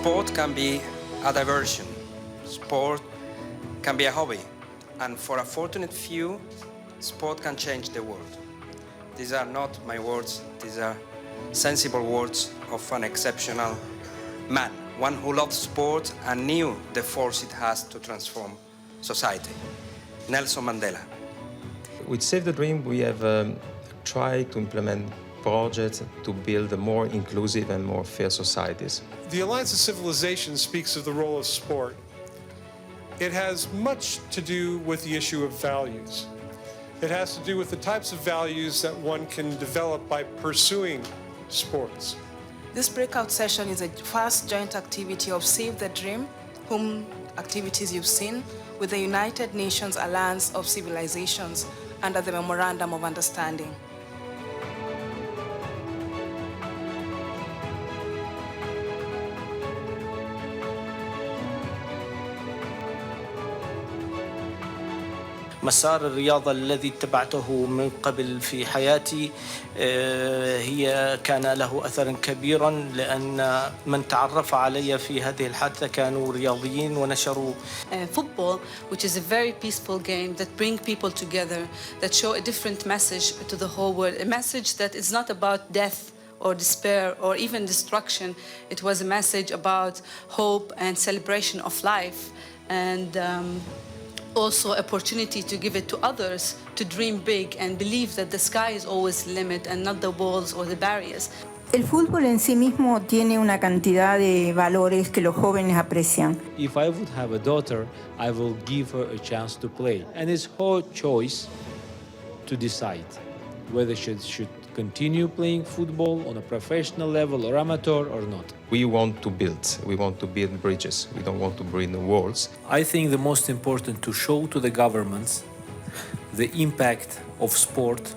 Sport can be a diversion. Sport can be a hobby. And for a fortunate few, sport can change the world. These are not my words, these are sensible words of an exceptional man, one who loved sport and knew the force it has to transform society. Nelson Mandela. With Save the Dream, we have tried to implement projects to build more inclusive and more fair societies. The Alliance of Civilization speaks of the role of sport. It has much to do with the issue of values. It has to do with the types of values that one can develop by pursuing sports. This breakout session is a first joint activity of Save the Dream, whom activities you've seen, with the United Nations Alliance of Civilizations under the Memorandum of Understanding. مسار الرياضة الذي اتبعته من قبل في حياتي هي كان له أثر كبيرا لأن من تعرف علي في هذه الحادثة كانوا رياضيين ونشروا Football, which is a very peaceful game that brings people together, that show a different message to the whole world, a message that is not about death or despair or even destruction. It was a message about hope and celebration of life, and also opportunity to give it to others to dream big and believe that the sky is always the limit and not the walls or the barriers. El fútbol en sí mismo tiene una cantidad de valores que los jóvenes aprecian. If I would have a daughter, I will give her a chance to play. And it's her choice to decide whether she should continue playing football on a professional level or amateur or not. We want to build bridges. We don't want to build walls. I think the most important to show to the governments the impact of sport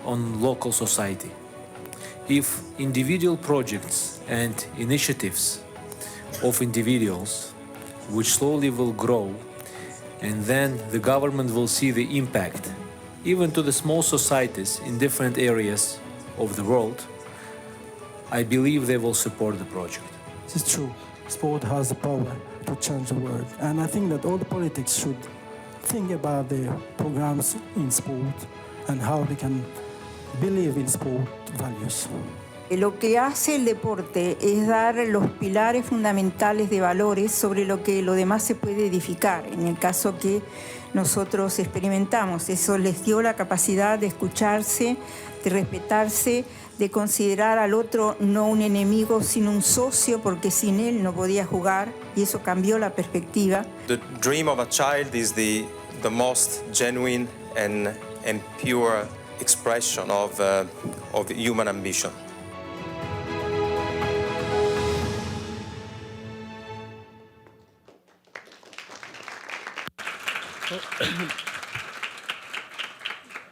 on local society. If individual projects and initiatives of individuals, which slowly will grow, and then the government will see the impact, even to the small societies in different areas of the world, I believe they will support the project. It's true. Sport has the power to change the world. And I think that all the politics should think about their programs in sport and how they can believe in sport values. Lo que hace el deporte es dar los pilares fundamentales de valores sobre lo que lo demás se puede edificar. En el caso que nosotros experimentamos, eso les dio la capacidad de escucharse, de respetarse, de considerar al otro no un enemigo, sino un socio, porque sin él no podía jugar, y eso cambió la perspectiva. The dream of a child is the most genuine and pure expression of human ambition.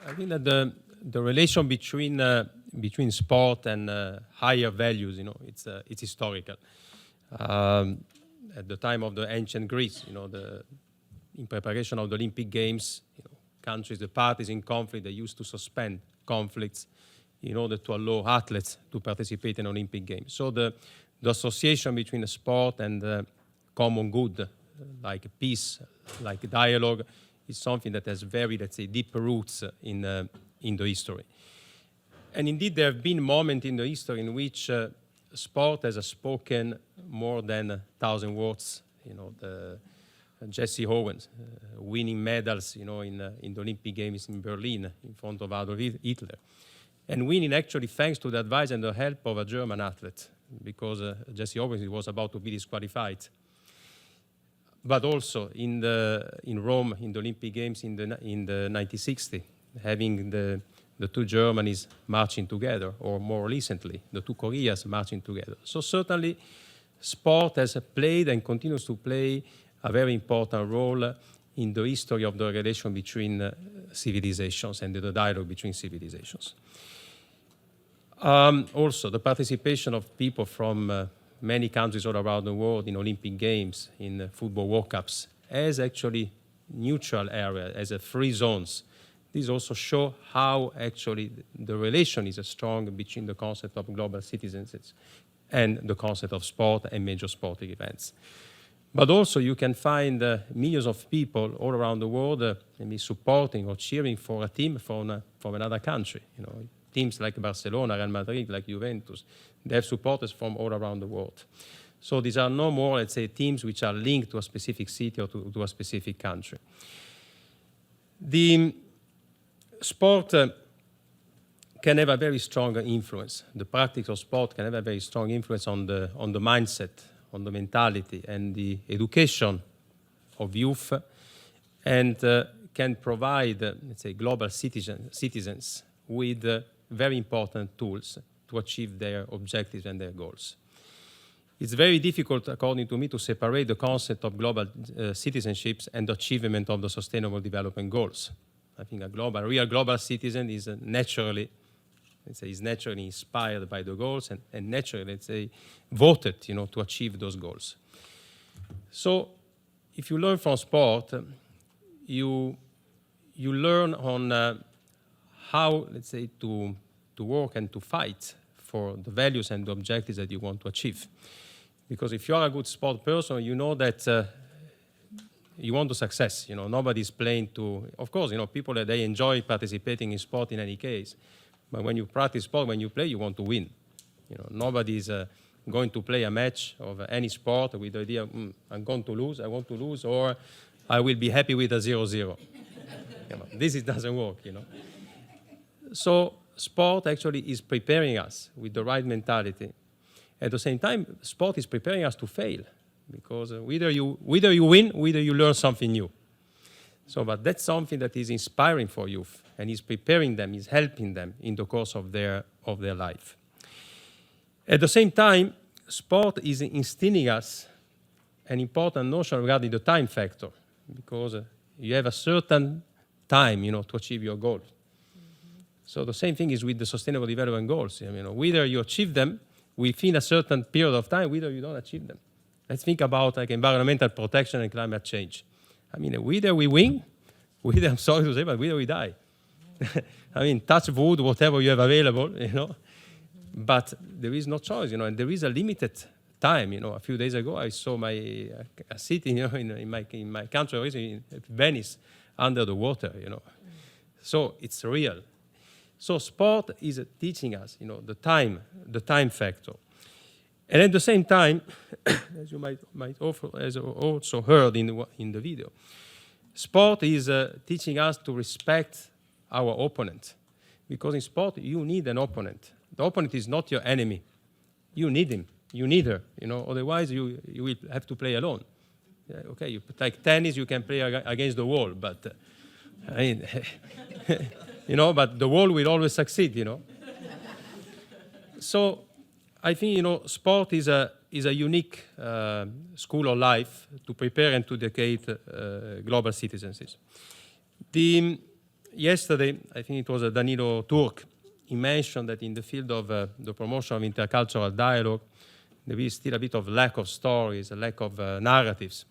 I think that the relation between sport and higher values, it's historical. At the time of the ancient Greece, in preparation of the Olympic Games, countries, the parties in conflict, they used to suspend conflicts in order to allow athletes to participate in Olympic Games. So the association between the sport and the common good, like peace, like dialogue, is something that has very, let's say, deep roots in the history. And indeed, there have been moments in the history in which sport has spoken more than 1,000 words. Jesse Owens winning medals, in the Olympic Games in Berlin in front of Adolf Hitler, and winning actually thanks to the advice and the help of a German athlete, because Jesse Owens was about to be disqualified. But also in Rome, in the Olympic Games in the 1960, having the two Germanys marching together, or more recently, the two Koreas marching together. So certainly, sport has played and continues to play a very important role in the history of the relation between civilizations and the dialogue between civilizations. Also, the participation of people from many countries all around the world in Olympic Games, in football World Cups, as actually neutral area, as free zones. These also show how actually the relation is strong between the concept of global citizens and the concept of sport and major sporting events. But also you can find millions of people all around the world maybe supporting or cheering for a team from another country. You know, teams like Barcelona, Real Madrid, like Juventus, they have supporters from all around the world. So these are no more, let's say, teams which are linked to a specific city or to a specific country. The sport can have a very strong influence. The practice of sport can have a very strong influence on the mindset, on the mentality and the education of youth, and can provide, let's say, global citizens with very important tools to achieve their objectives and their goals. It's very difficult, according to me, to separate the concept of global citizenships and the achievement of the Sustainable Development Goals. I think a real global citizen is naturally inspired by the goals and naturally, let's say, voted, to achieve those goals. So, if you learn from sport, you learn on how, let's say, to work and to fight for the values and the objectives that you want to achieve. Because if you are a good sport person, you know that you want to success. Nobody's playing to. Of course, people that they enjoy participating in sport in any case. But when you practice sport, when you play, you want to win. Nobody's going to play a match of any sport with the idea, I'm going to lose, I want to lose, or I will be happy with a 0-0. This doesn't work. So sport actually is preparing us with the right mentality. At the same time, sport is preparing us to fail, because whether you win, whether you learn something new. So, but that's something that is inspiring for youth and is preparing them, is helping them in the course of their life. At the same time, sport is instilling us an important notion regarding the time factor, because you have a certain time, to achieve your goal. So the same thing is with the Sustainable Development Goals. Whether you achieve them within a certain period of time, whether you don't achieve them. Let's think about like environmental protection and climate change. Whether we win, whether, I'm sorry to say, but whether we die. Touch wood, whatever you have available, but there is no choice, and there is a limited time. A few days ago, I saw a city, in my country, in Venice, under the water, So it's real. So sport is teaching us, the time factor. And at the same time, as you might also heard in the video, sport is teaching us to respect our opponent. Because in sport, you need an opponent. The opponent is not your enemy. You need him. You need her. Otherwise, you will have to play alone. Yeah, okay, you like tennis, you can play against the wall, but but the wall will always succeed. So I think sport is a unique school of life to prepare and to educate global citizens. Yesterday, I think it was Danilo Turk, he mentioned that in the field of the promotion of intercultural dialogue, there is still a bit of lack of stories, a lack of narratives.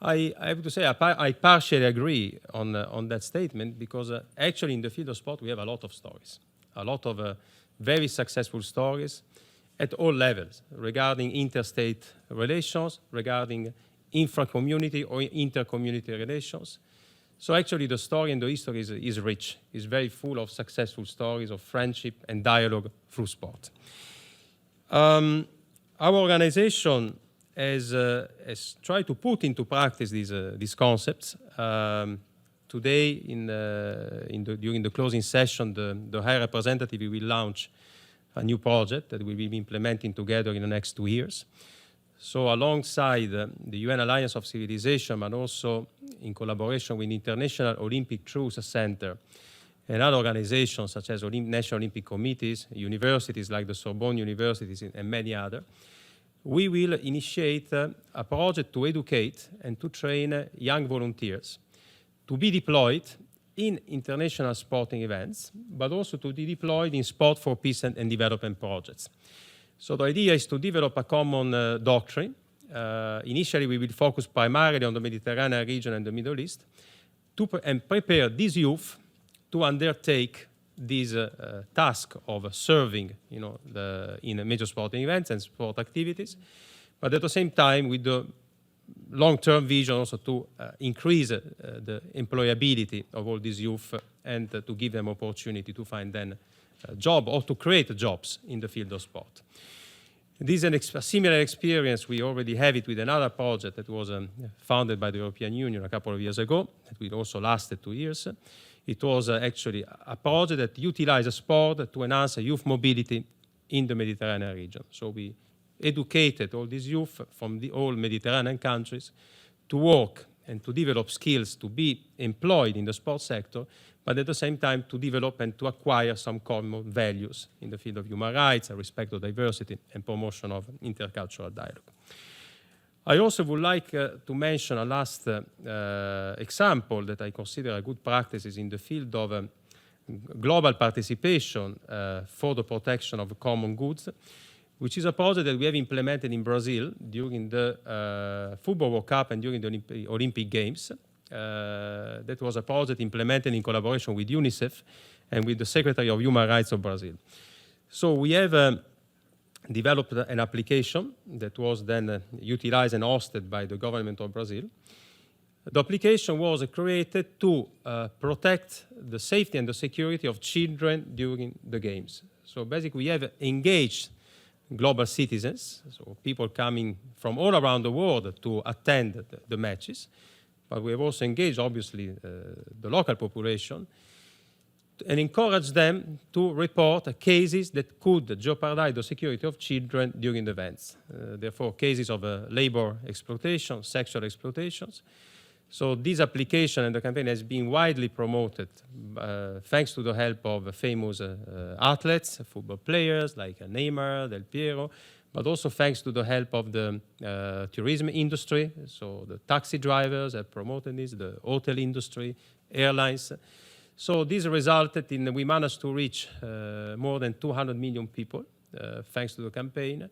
I have to say I partially agree on that statement, because actually in the field of sport we have a lot of stories, a lot of very successful stories at all levels regarding interstate relations, regarding infra-community or inter-community relations. So actually the story and the history is rich, is very full of successful stories of friendship and dialogue through sport. Our organization has tried to put into practice these concepts. Today, during the closing session, the High Representative will launch a new project that we will be implementing together in the next 2 years. So alongside the UN Alliance of Civilization, but also in collaboration with the International Olympic Truth Center and other organizations such as National Olympic Committees, universities like the Sorbonne Universities and many others, we will initiate a project to educate and to train young volunteers to be deployed in international sporting events, but also to be deployed in sport for peace and development projects. So the idea is to develop a common doctrine. Initially, we will focus primarily on the Mediterranean region and the Middle East, and prepare these youth to undertake this task of serving, in major sporting events and sport activities, but at the same time with the long-term vision also to increase the employability of all these youth and to give them opportunity to find then a job or to create jobs in the field of sport. This is a similar experience. We already have it with another project that was founded by the European Union a couple of years ago, that will also lasted 2 years. It was actually a project that utilized sport to enhance youth mobility in the Mediterranean region. So we educated all these youth from all Mediterranean countries to work and to develop skills to be employed in the sports sector, but at the same time to develop and to acquire some common values in the field of human rights, respect of diversity, and promotion of intercultural dialogue. I also would like to mention a last example that I consider a good practice is in the field of global participation for the protection of common goods, which is a project that we have implemented in Brazil during the Football World Cup and during the Olympic Games. That was a project implemented in collaboration with UNICEF and with the Secretary of Human Rights of Brazil. So we have developed an application that was then utilized and hosted by the government of Brazil. The application was created to protect the safety and the security of children during the games. So basically we have engaged global citizens, so people coming from all around the world to attend the matches, but we have also engaged, obviously, the local population and encouraged them to report cases that could jeopardize the security of children during the events. Therefore, cases of labor exploitation, sexual exploitations. So this application and the campaign has been widely promoted thanks to the help of famous athletes, football players like Neymar, Del Piero, but also thanks to the help of the tourism industry. So the taxi drivers have promoted this, the hotel industry, airlines. So this resulted in, we managed to reach more than 200 million people thanks to the campaign.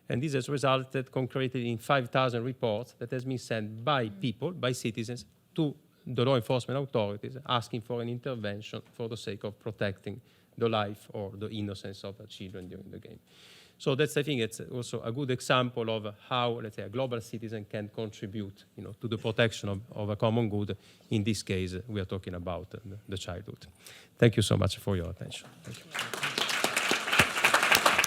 And this has resulted concretely in 5,000 reports that has been sent by people, by citizens, to the law enforcement authorities asking for an intervention for the sake of protecting the life or the innocence of children during the game. So that's, I think, it's also a good example of how, let's say, a global citizen can contribute, to the protection of a common good. In this case, we are talking about the childhood. Thank you so much for your attention. Thank you.